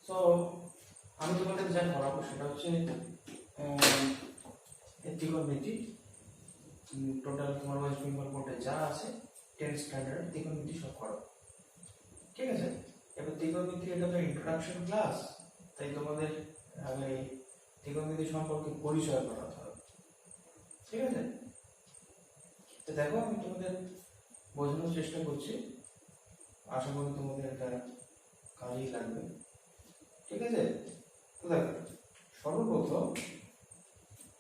So আমি তোমাদের যা পড়াবো সেটা হচ্ছে ত্রিকোণমিতি টোটাল তোমার ওয়েস্ট বেঙ্গল বোর্ডে যা আছে 10th স্ট্যান্ডার্ড ত্রিকোণমিতি সব করো, ঠিক আছে। এবার ত্রিকোণমিতি এটা তো ইন্ট্রোডাকশন ক্লাস, তাই তোমাদের আগে ত্রিকোণমিতি সম্পর্কে পরিচয় করাতে হবে, ঠিক আছে। তো দেখো আমি তোমাদের বোঝানোর চেষ্টা করছি, আশা করি তোমাদের এটা কাজেই লাগবে, ঠিক আছে। তো দেখো সর্বপ্রথম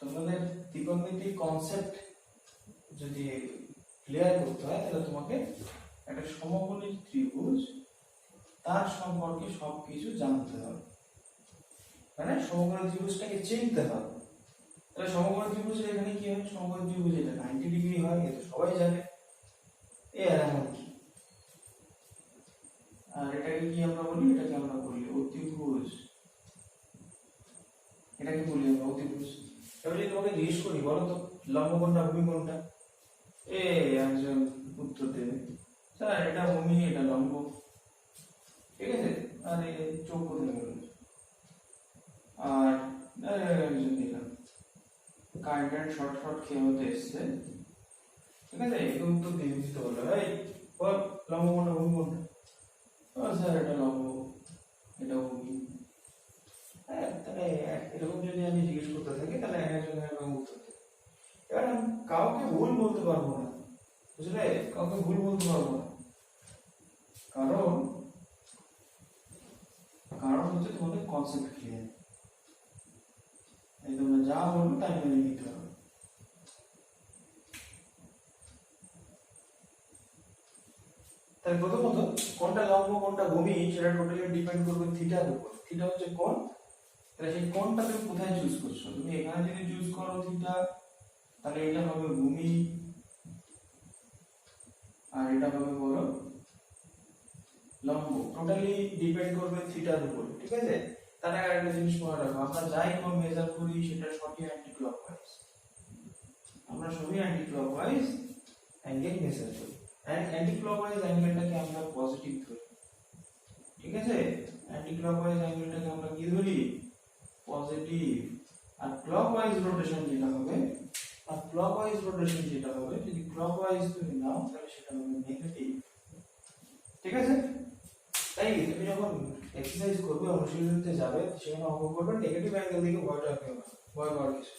তোমাদের ত্রিকোণমিতি কনসেপ্ট যদি ক্লিয়ার করতে হয় তাহলে তোমাকে একটা সমকোণী ত্রিভুজ তার সম্পর্কে সবকিছু জানতে হবে, মানে সমকোণী ত্রিভুজটাকে চিনতে হবে। তাহলে সমকোণী ত্রিভুজের এখানে কি হয়, সমকোণী ত্রিভুজ এটা 90 ডিগ্রি হয়, এটা সবাই জানে। আর এমন কি, আর এটাকে কি আমরা বলি, এটাকে আমরা বলি অতিভুজ, এটাকে বলি আমরা অতিভুজ। এবার যদি তোমাকে জিজ্ঞেস করি বলো তো লম্ব কোণটা ভূমি কোণটা, একজন উত্তর দেবে স্যার এটা ভূমি এটা লম্ব, ঠিক আছে। আর চোখ কোথায় গেল, আর একজন দিলাম কারেন্ট শর্ট খেয়ে হতে এসছে, ঠিক আছে। এই উত্তর দিয়ে দিতে বললো এই বল লম্ব কোণটা ভূমি কোণটা, স্যার এটা লম্ব এটা ভূমি। হ্যাঁ, তাহলে এরকম যদি আমি জিজ্ঞেস করতে থাকি তাহলে একজন উত্তর দেবে। এবার আমি কাউকে ভুল বলতে পারবো না, বুঝলে, কাউকে ভুল বলতে পারবো না, কারণ হচ্ছে তোমাদের কনসেপ্ট ক্লিয়ার, এই তোমরা যা বলবে তাই মেনে নিতে হবে। তাই প্রথমত কোনটা লম্ব কোনটা ভূমি সেটা টোটালি ডিপেন্ড করবে থিটার উপর। থিটা হচ্ছে কোণ, তাহলে সেই কোণটা তুমি কোথায় চুজ করছো, তুমি এখানে যদি চুজ করো থিটা তাহলে এটা হবে ভূমি আর এটা হবে বলো লম্ব, টোটালি ডিপেন্ড করবে থিটার উপর, ঠিক আছে। তার আগে একটা জিনিস মনে রাখো, আমরা যাই কোণ মেজার করি সেটা সবই অ্যান্টি ক্লকওয়াইজ, আমরা সবই অ্যান্টি ক্লকওয়াইজ অ্যাঙ্গেল মেজার করি। অ্যান্টি ক্লকওয়াইজ অ্যাঙ্গেলটাকে আমরা পজিটিভ ধরি, ঠিক আছে। অ্যান্টি ক্লকওয়াইজ অ্যাঙ্গেলটাকে আমরা কি ধরি, পজিটিভ। আর ক্লকওয়াইজ রোটেশন যেটা হবে, যদি ক্লকওয়াইজ তুমি নাও তাহলে সেটা হবে নেগেটিভ, ঠিক আছে। তাই তুমি যখন এক্সারসাইজ করবে অনুশীলনীতে যাবে সেখানে অঙ্ক করবে নেগেটিভ অ্যাঙ্গেল দিকে ভয় পাওয়ার কিছু,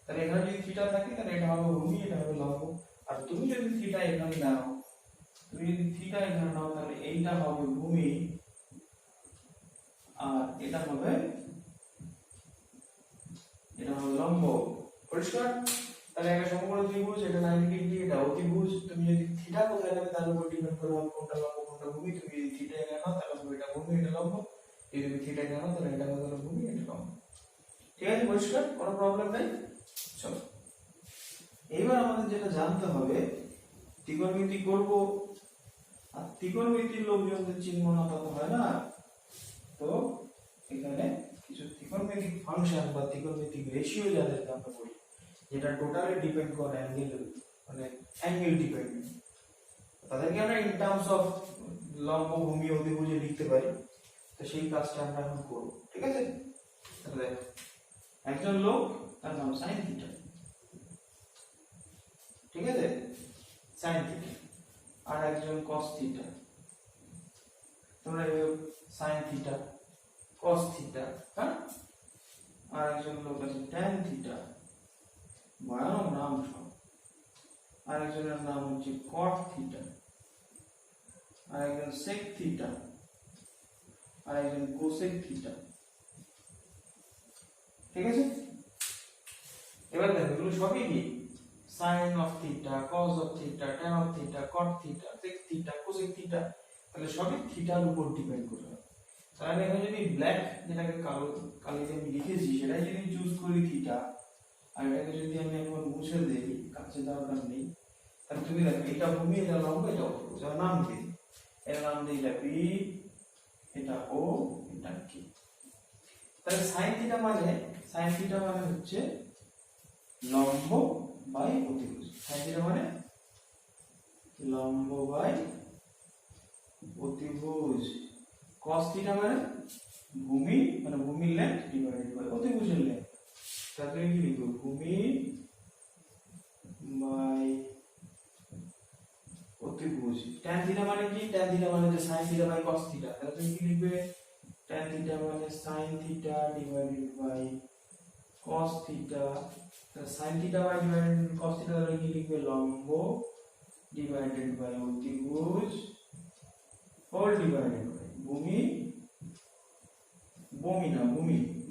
তাহলে এখানে যদি থিটা থাকে তাহলে এটা হবে ভূমি এটা হবে লম্ব। আর তুমি যদি থিটা এখানে নাও তাহলে এইটা হবে ভূমি আর এটা হবে লম্ব, পরিষ্কার। তাহলে একটা সমকোণী ত্রিভুজ, এটা 90 ডিগ্রি, এটা অতিভুজ। তুমি যদি থিটা কোথায় নেবে তার উপর ডিপেন্ড করে কোনটা লম্ব কোনটা ভূমি। তুমি যদি থিটা এখানে নাও তাহলে হবে এটা ভূমি এটা লম্ব, যদি তুমি থিটা এখানে নাও তাহলে এটা হবে ভূমি এটা লম্ব, ঠিক আছে, পরিষ্কার, কোনো প্রবলেম নাই। চলো এবার আমাদের যেটা জানতে হবে, ত্রিকোণমিতি করব, আর ত্রিকোণমিতির লোকজনদের চিহ্ন না তত হয় না, তো এখানে কিছু ত্রিকোণমিতিক ফাংশন বা ত্রিকোণমিতিক রেশিও যাদেরকে আমরা বলি, যেটা টোটালি ডিপেন্ড করে অ্যাঙ্গেল, মানে অ্যাঙ্গেল ডিপেন্ডেন্ট, তাদেরকে আমরা ইন টার্মস অফ লম্ব ভূমি অতিভুজে লিখতে পারি। তো সেই কাজটা আমরা এখন করব, ঠিক আছে। তাহলে দেখো একজন লোক তার নাম সাইন থিটা, ঠিক আছে, সাইন থিটা। আর একজন কস থিটা, তোমরা সাইন থিটা কস থিটা, হ্যাঁ। আর একজন লোক আছে ট্যান থিটা, ভয়ানক নাম সব। আর একজনের নাম হচ্ছে কট থিটা, আর একজন সেক থিটা, আর একজন কোসেক থিটা, ঠিক আছে। এবার দেখো এগুলো সবই কি sine of theta, cos of theta, tan of theta, cot theta, sec theta, cosec theta, তাহলে সবই থিটার উপর ডিপেন্ড করে। তাহলে এখানে যদি ব্ল্যাক যেটাকে কালিতে আমি লিখেছি সেটাই যদি চুজ করি থিটা, আর এটাকে যদি আমি এখন মুছে দেই, কাছে দরকার নেই, তাহলে তুমি দেখো এটা ভূমি এটা লম্ব এটা অতিভুজ, নাম দিই, এর নাম দিই এটা বি এটা ও এটা কি। তাহলে সাইন থিটা মানে হচ্ছে লম্ব বাই অতিভুজ, সাইন থিটা মানে লম্ব বাই অতিভুজ, cos থিটা মানে ভূমির লেন্থ ডিভাইডেড বাই অতিভুজের লেন্থ। তাহলে কি লিখব ভূমি বাই অতিভুজ। tan থিটা মানে কি? tan থিটা মানে যে sin theta by cos theta. তাহলে তুমি কি লিখবে tan থিটা মানে sin theta divided by cos theta. তাহলে sin theta by divided cos theta তাহলে কি লিখবে লম্ব ডিভাইডেড বাই অতিভুজ হোল ডিভাইডেড বাই ভূমি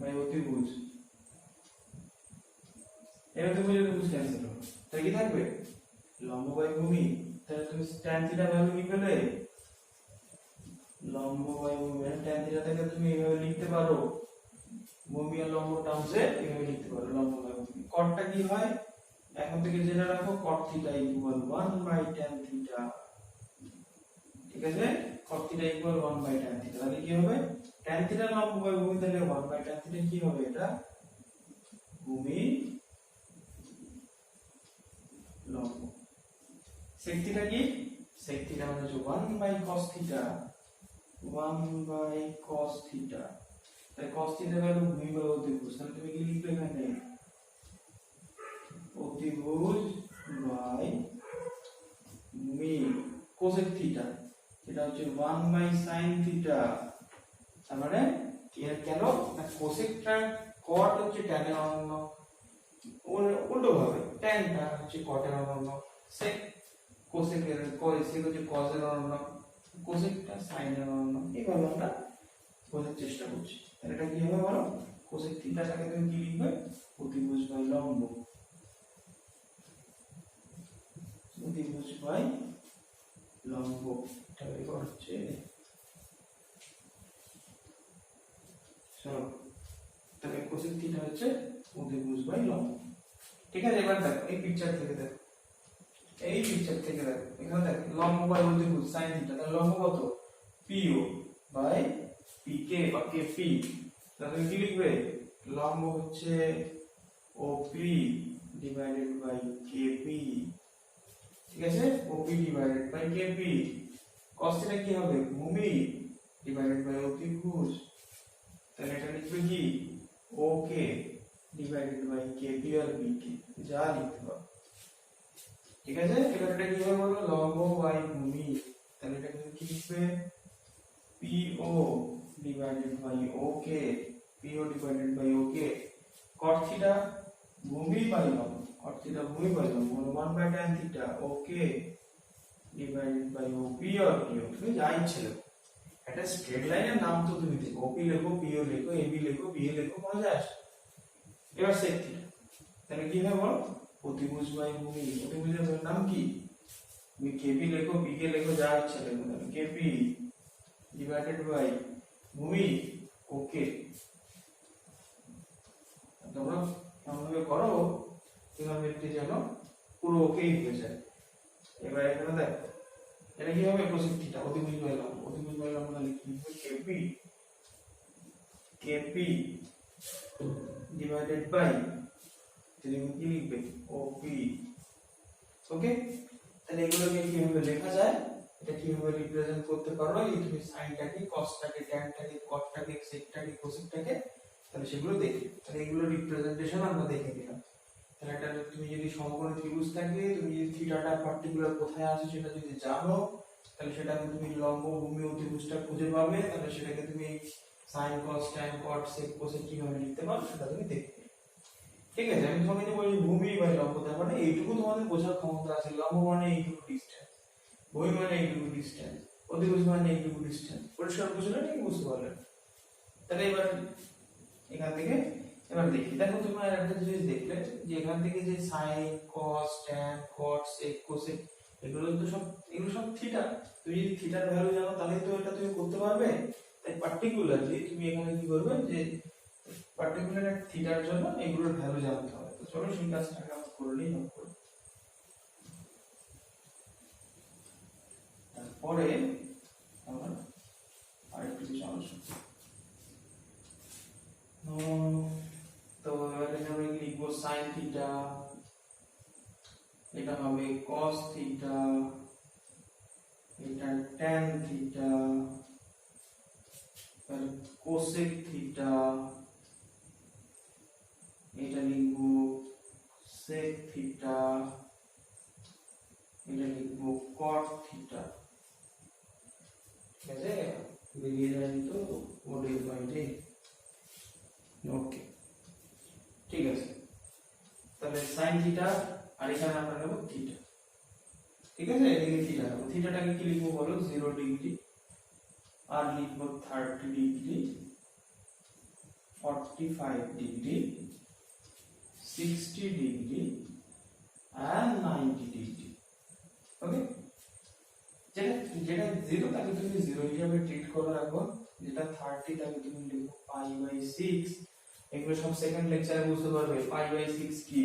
বাই অতিভুজ। এই অতিভুজ ক্যান্সেল হবে। তাহলে কি থাকবে লম্ব বাই ভূমি। তাহলে তুমি tan থিটা ভ্যালু কি পেলে লম্ব বাই ভূমি। tan থিটা থেকে তুমি এইভাবে লিখতে পারো ভূমি আর লম্ব টার্মসে এইভাবে লিখতে পারো লম্ব বাই ভূমি। কটটা কি হয় এখন থেকে জেনে রাখো cot theta equal 1 by tan theta. ঠিক আছে cot theta equal 1 by tan theta. তাহলে কি হবে tan থিটা লম্ব বাই ভূমি তাহলে 1 বাই tan থিটা কি হবে এটা ভূমি লম্ব। sec থিটা কি sec থিটা মানে হচ্ছে 1 by cos theta 1 by cos theta. তাহলে cos থিটা ভ্যালু ভূমি বাই অতিভুজ। তাহলে তুমি কি লিখবে এখানে অতিভুজ বাই ভূমি। cosec থিটা এটা হচ্ছে 1 বাই sin থিটা। তার মানে এর কেন না cosecটা cot হচ্ছে tan এর অনন্য উল্টো ভাবে tan টা হচ্ছে cot এর অনন্য sec cosec এর sec হচ্ছে cos এর অনন্য cosecটা sin এর অনন্য। এইভাবে আমরা বোঝার চেষ্টা করছি। তাহলে এটা কি হবে বলো cosec থিটাটাকে তুমি কি লিখবে অতিভুজ বাই লম্ব অতিভুজ বাই লম্ব। এটা বের হচ্ছে চলো তাহলে cosec থিটা হচ্ছে অতিভুজ বাই লম্ব। ঠিক আছে এবার দেখো এই পিকচার থেকে দেখো এখানে দেখো লম্ব বাই অতিভুজ sin থিটা। তাহলে লম্ব কত PO বাই PK বা KP। তাহলে কি লিখবে লম্ব হচ্ছে OP ডিভাইডেড বাই KP। ঠিক আছে OP divided by KP। cos theta কি হবে ভূমি ডিভাইডেড বাই অতিভুজ। তাহলে এটা লিখবে কি OK ডিভাইডেড বাই KP আর PK যা লিখতে পারো। ঠিক আছে এবার এটা কি হবে বলো লম্ব বাই ভূমি। তাহলে এটা কি লিখবে PO divided by OK PO divided by OK। cot theta ভূমি বাই লম্ব 1 by tan theta OK divided by OP আর PO। তুমি যা ইচ্ছে লেখো একটা স্ট্রেট লাইনের নাম তো তুমি দেখো OP লেখো PO লেখো AB লেখো BA লেখো কোনো যায় আসে। এবার sec থিটা তাহলে কি হবে বল অতিভুজ বাই ভূমি। অতিভুজের নাম কি তুমি KP লেখো PK লেখো যা ইচ্ছে লেখো। তাহলে KP ডিভাইডেড বাই ভূমি OK। তোমরা এমনভাবে করো এভাবে একটি যেন পুরো ওকেই হয়ে যায়। এবার এখানে দেখ এটা কি হবে cosec থিটা অতিভুজ বাই লম্ব তাহলে কি হবে KP ডিভাইডেড বাই তুমি কি লিখবে OP। ওকে তাহলে এগুলোকে কিভাবে লেখা যায় এটা কিভাবে রিপ্রেজেন্ট করতে পারো এই তুমি সাইনটাকে কসটাকে ট্যানটাকে কটটাকে সেকটাকে কোসেকটাকে তাহলে সেগুলো দেখি। তাহলে এগুলো রিপ্রেজেন্টেশন আমরা দেখে দিলাম। তাহলে এটা তুমি যদি সমকোণী ত্রিভুজ থাকে তুমি যদি থিটাটা পার্টিকুলার কোথায় আছে সেটা যদি জানো তাহলে সেটাকে তুমি লম্ব ভূমি অতিভুজটা খুঁজে পাবে। তাহলে সেটাকে তুমি sin cos tan cot sec cosec কিভাবে লিখতে পারো সেটা তুমি দেখবে। ঠিক আছে আমি তোমাকে যে বলি ভূমি বাই লম্ব তার মানে এইটুকু তোমাদের বোঝার ক্ষমতা আছে লম্ব মানে এইটুকু ডিসটেন্স ভূমি মানে এইটুকু ডিসটেন্স অতিভুজ মানে এইটুকু ডিসটেন্স। পরিষ্কার বুঝলে ঠিক বুঝতে পারলে। তাহলে এবার এখান থেকে এবার দেখি দেখো তোমরা একটা জিনিস দেখলে যে এখান থেকে যে sin cos tan cot sec cosec এগুলো সব থিটা। তুমি যদি থিটার ভ্যালু জানো তাহলে তো এটা তুমি করতে পারবে। তাই পার্টিকুলারলি তুমি এখানে কি করবে যে পার্টিকুলার একটা থিটার জন্য এগুলোর ভ্যালু জানতে হবে। তো চলো সেই কাজটাকে আমরা করলেই হবে। তারপরে আমরা আরেকটু কিছু আলোচনা তো এখানে আমরা লিখবো sin থিটা এটা হবে cos থিটা এটা tan থিটা তাহলে কোসেক থিটা, এটা লিখবো সেক থিটা, এটা লিখবো কট থিটা। ঠিক আছে, বেরিয়ে যায়নি তো ওডের বাইরে। ওকে, ঠিক আছে। তাহলে সাইন থিটা, আর এখানে আমরা নেব থিটা। ঠিক আছে, এদিকে থিটা নেব। থিটাটাকে কি লিখবো বলো? 0 ডিগ্রি, আর লিখবো 30 degree, 45 degree, 60 degree and 90 degree. Okay, যেটা যেটা 0 তাকে তুমি 0 হিসাবে ট্রিট করে রাখো, যেটা 30 তাকে তুমি লিখো π/6। এগুলো সব সেকেন্ড লেকচারে বুঝতে পারবে। π/6 কি,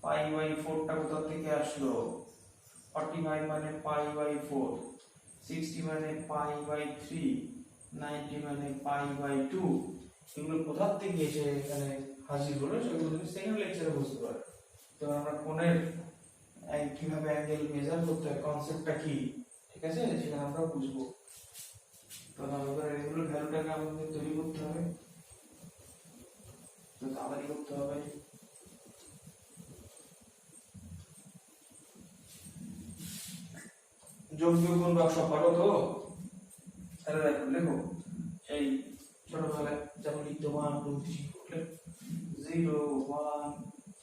π/4 টা কোথা থেকে আসলো, 45 মানে π/4, 60 মানে π/3, 90 মানে π/2। এগুলো কোথা থেকে এসে এখানে হাজির হলো সেগুলো তুমি সেকেন্ড লেকচারে বুঝতে পারবে। তো আমরা কোণের কিভাবে অ্যাঙ্গেল মেজার করতে হয়, কনসেপ্টটা কি, ঠিক আছে, সেটা আমরা বুঝবো। তো আমাদের এগুলো ভ্যালুটাকে আমাদের তৈরি করতে হবে, তো তাড়াতাড়ি করতে হবে। যোগ বিয়োগ গুণ ভাগ সব পারো তো? তাহলে দেখো, লেখো এই ছোটবেলায় যেমন লিখতে 1 2 3 করলে 0 1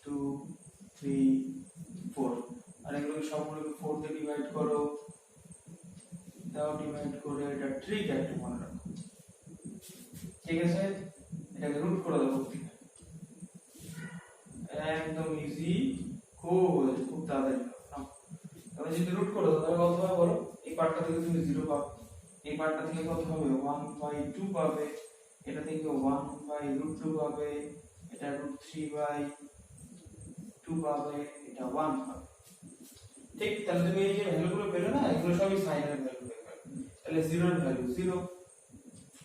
2 3 4, আর এগুলো সবগুলোকে 4 দিয়ে ডিভাইড করো, দাও ডিভাইড করে এটা ট্রিক একটা মনে রাখো। ঠিক আছে, এটাকে রুট করে দাও প্রত্যেকটা, একদম ইজি, খুব তাড়াতাড়ি। তবে যদি রুট করে দাও তাহলে কত হবে বলো? এই পার্টটা থেকে তুমি 0 পাবে, এই পার্টটা থেকে কত হবে? 1/2 পাবে, এটা থেকে 1/√2 পাবে, এটা √3/2 পাবে, এটা 1 পাবে। ঠিক, তাহলে তুমি এই যে ভ্যালুগুলো পেলে না, এগুলো সবই সাইনের ভ্যালু হয়ে গেল। তাহলে 0 এর ভ্যালু 0,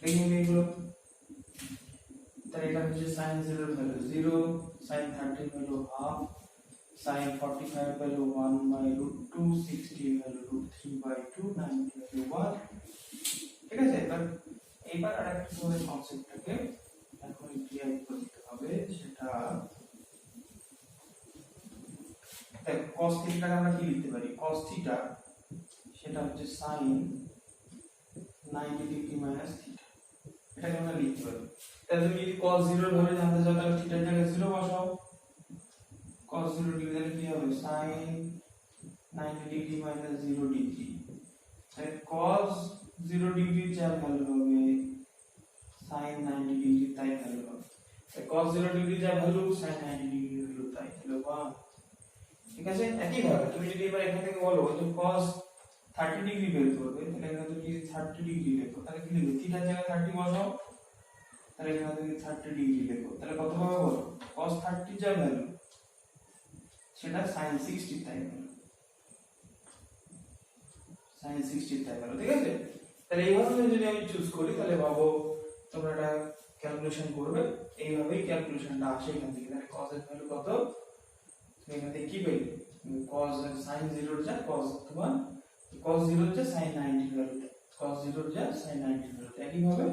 দেখে নিন এগুলো। তাহলে এটা হচ্ছে sin 0 এর value 0, sin 30 value half, sin 45 value 1/√2, 60 value √3/2, 90 value 1। ঠিক আছে, এবার আরেকটা তোমাদের কনসেপ্টটাকে এখন ক্লিয়ার করে দিতে হবে। সেটা দেখো, cos থিটাকে আমরা কি লিখতে পারি? cos থিটা সেটা হচ্ছে sin 90 ডিগ্রি মাইনাস থিটা, এটাকে আমরা লিখতে পারি। তাহলে তুমি যদি cos 0 এর ভ্যালু জানতে চাও তাহলে থিটার জায়গায় 0 বসাও, cos 0 ডিগ্রি তাহলে কি হবে? sin 90 degree minus 0 degree. তাহলে cos 0 ডিগ্রির যা ভ্যালু হবে sin 90 ডিগ্রি তাই ভ্যালু হবে। তাহলে cos 0 ডিগ্রি যা ভ্যালু sin 90 ডিগ্রি ভ্যালু তাই, তাহলে 1। ঠিক আছে, একই ভাবে তুমি যদি এবার এখান থেকে বলো যে cos 30 ডিগ্রি বের করবে, তাহলে এখানে তুমি যদি 30 ডিগ্রি লেখো তাহলে কি লিখবে? থিটার জায়গায় 30 বসাও, তাহলে এখানে তুমি 30 ডিগ্রি লেখো, তাহলে কত হবে বলো? cos 30 যা ভ্যালু সেটা sin 60 তাই ভ্যালু, sin 60 তাই ভ্যালু। ঠিক আছে, তাহলে এইভাবে যদি আমি চুজ করি তাহলে ভাবো তোমরা এটা ক্যালকুলেশন করবে, এইভাবেই ক্যালকুলেশনটা আসে এখান থেকে। তাহলে cos এর ভ্যালু কত? তুমি এখান থেকে কি পেলে? cos sin 0 এর যা cos অথবা cos 0 এর যা sin 90 ভ্যালু, cos 0 এর যা sin 90 ভ্যালু। একই ভাবে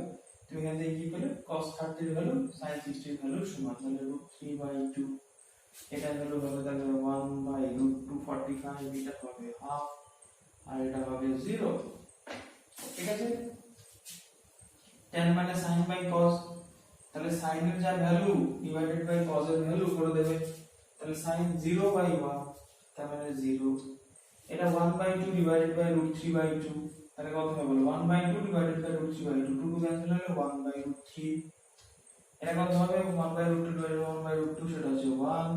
তুমি এখান থেকে কি পেলে? cos 30 এর ভ্যালু sin 60 এর ভ্যালু সমান, তাহলে √3/2, এটা ভ্যালু হবে তাহলে 1/√2 45, এটা হবে হাফ, আর এটা হবে 0। ঠিক আছে, tan মানে sin বাই cos, তাহলে sin এর যা ভ্যালু ডিভাইডেড বাই cos এর ভ্যালু করে দেবে, তাহলে sin 0/1 তার মানে 0, এটা 1/2 ডিভাইডেড বাই √3/2, তাহলে কত হবে? 1/2 ডিভাইডেড বাই √3/2, 2 টু ক্যান্সেল হলে 1/√3, এটা কত হবে? 1/√2 ডিভাইডেড বাই 1/√2 সেটা হচ্ছে 1,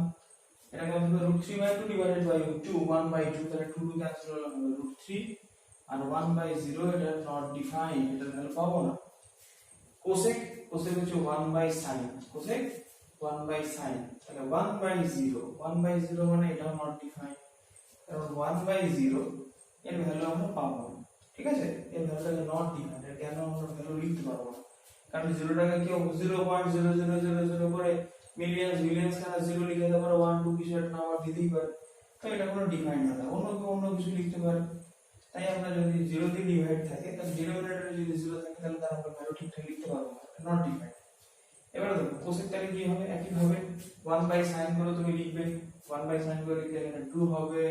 এটা কত হবে? √3/2 ডিভাইডেড বাই 2, 1/2, তাহলে 2 টু ক্যান্সেল হলে হবে √3, আর 1/0 এটা নট ডিফাইন্ড, এটা ভ্যালু পাবো না। কোসেক হচ্ছে 1/sin, কোসেক 1/sin, তাহলে 1/0, 1/0 মানে এটা নট ডিফাইন্ড, কারণ 1/0 এর ভ্যালু আমরা পাবো না। ঠিক আছে, এর ভ্যালুটাকে নট ডিফাইন্ড, এর কেন আমরা ভ্যালু লিখতে পারবো না? কারণ 0টাকে কেউ 0.0000 করে মিলিয়নস বিলিয়নস খানা 0 লিখে দেওয়ার পরে 1 2 কিছু একটা নাম্বার দিতেই পারে, তো এটা কোনো ডিফাইন্ড না, অন্য কিছু লিখতে পারে। তাই আমরা যদি 0 দিয়ে ডিভাইড থাকে তাহলে ডিনোমিনেটরে যদি 0 থাকে তাহলে তার আমরা ভ্যালু ঠিকঠাক লিখতে পারবো না, নট ডিভাইড। এবারে দেখো কোসেক তাহলে কি হবে, একই ভাবে 1 বাই sin করে তুমি লিখবে, 1 বাই sin করে লিখলে এখানে 2 হবে,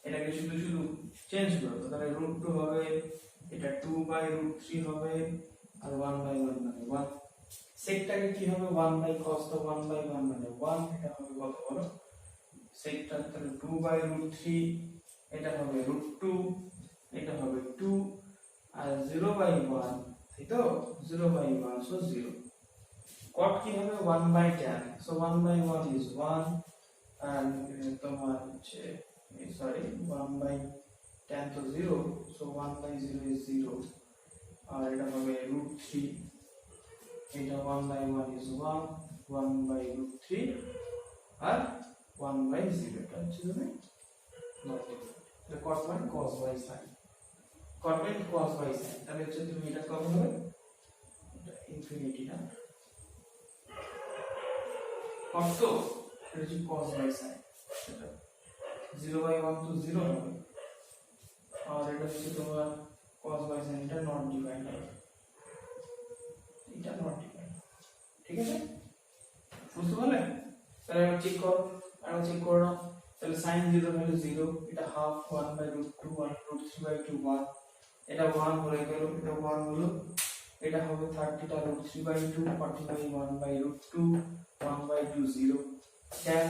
এটাকে শুধু শুধু চেঞ্জ করো, তাহলে √2 হবে, এটা 2 বাই √3 হবে, আর 1 বাই 1 মানে 1। সেকটাকে কি হবে, 1 বাই cos, তো 1 বাই 1 মানে 1, এটা হবে কত বলো, সেকটা তাহলে 2 বাই √3, এটা হবে √2, এটা হবে 2, আর 0 বাই 1, তাই তো 0 বাই 1 সো 0। cot কি হবে 1 by tan, so 1 by 1 is 1, and তোমার হচ্ছে সরি 1 বাই tan তো 0, সো 1 বাই 0 ইজ 0, আর এটা হবে √3, এটা 1 বাই 1 ইজ 1, 1 বাই √3, আর 1 বাই 0, এটা হচ্ছে তুমি এটা cos মানে cos বাই sin, cot মানে cos বাই sin, তাহলে হচ্ছে তুমি এটা কত হবে, এটা ইনফিনিটি না cos, তো এটা হচ্ছে cos বাই sin, এটা 0 বাই 1 তো 0 হবে, আর এটা হচ্ছে তোমার cos বাই sin, এটা নট ডিফাইন্ড হবে, এটা নট ডিফাইন্ড, ঠিক আছে বুঝতে পারলে। তাহলে চেক করো, আর চেক করো না, তাহলে sin 0 ভ্যালু 0, এটা হাফ 1 বাই √2, 1 √3 বাই 2 1, এটা 1 হয়ে গেল, এটা 1 হলো, এটা হবে 30 টা √3 by 2, 40 by 1 by √2, 1 by 2 0, tan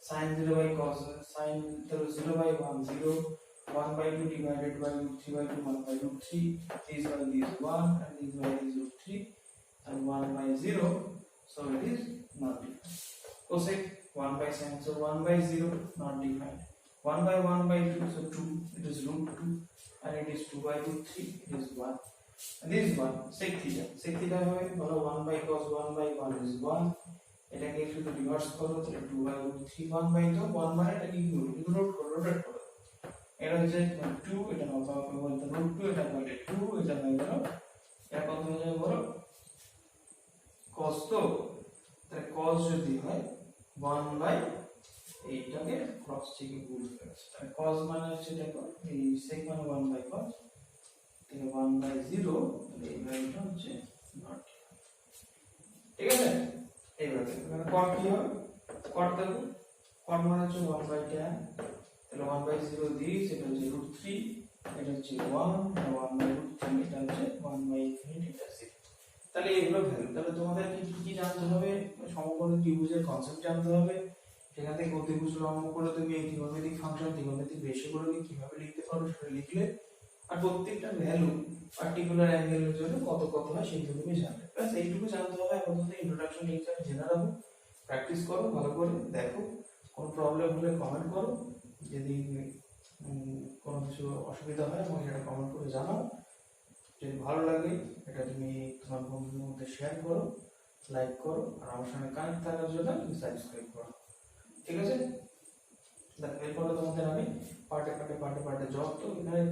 sin 0 by cos, sin 0 by 1 0, 1 by 2 divided by √3 by 2, 1 by √3, this by this 1, and this by this √3, and 1 by 0, so it is not defined. Cosec 1 by sin, so 1 by 0 not defined. 1 by 1 by 2, so 2, it is √2, and it is 2 by √3, it is 1. And this is 1, sec theta. Sec theta হবে বলো 1 by cos 1 by 1 is 1. এটাকে শুধু reverse করো তাহলে 2 by √3, 1 by তো 1 মানে এটা কি করো, রোটেট করো। এটা হচ্ছে 2, এটা হবে বলতে √2, এটা হবে 2, এটা হয়ে গেল, এটা কত হয়ে যাবে বলো, cos, তো তাহলে cos যদি হয় 1 বাই, এইটাকে ক্রস চেকে গুণ করেছে, তাহলে cos মানে হচ্ছে দেখো এই sec মানে 1 বাই cos, তাহলে 1 বাই 0, তাহলে এই ভ্যালুটা হচ্ছে নট, ঠিক আছে। এইভাবে মানে cot কি হবে, cot দেখো, cot মানে হচ্ছে 1 বাই tan, তাহলে 1 বাই 0 দিই, সেটা হচ্ছে √3, এটা হচ্ছে 1, আর 1 বাই √3, এটা হচ্ছে 1 বাই ইনফিনিটি, এটা 0। তাহলে এগুলো ভ্যালু, তাহলে তোমাদের কি জানতে হবে, সমকোণ ত্রিভুজের কনসেপ্ট জানতে হবে, সেখান থেকে অতিভুজ লম্ব করে তুমি এই ত্রিকোণমিতিক ফাংশন, ত্রিকোণমিতিক রেশিওগুলোকে কিভাবে লিখতে পারো সেটা লিখলে, আর প্রত্যেকটা ভ্যালু পার্টিকুলার অ্যাঙ্গেলের জন্য কত কত হয় সেইটুকু তুমি জানবে, প্লাস এইটুকু জানতে হবে আপাতত ইন্ট্রোডাকশন এক্সাম জেনে রাখো, প্র্যাকটিস করো ভালো করে, দেখো কোনো প্রবলেম হলে কমেন্ট করো, যদি কোনো কিছু অসুবিধা হয় আমাকে সেটা কমেন্ট করে জানাও, যদি ভালো লাগে এটা তুমি তোমার বন্ধুদের মধ্যে শেয়ার করো, লাইক করো, আর আমার সঙ্গে কানেক্ট থাকার জন্য তুমি সাবস্ক্রাইব করো, ঠিক আছে। দেখো এরপরে তোমাদের আমি পার্টে যত এখানে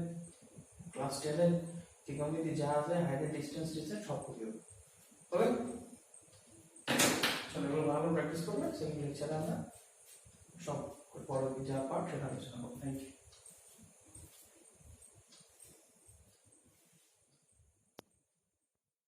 ক্লাস 10 এর ত্রিকোণমিতি যা আছে, হাইট, ডিসটেন্স সব করে দেবো, ওকে চলো এগুলো ভালো প্র্যাকটিস করবে, সেকেন্ড লেকচারে আমরা সব পরে যা পার্ট সেটা আলোচনা করবো। Thank you.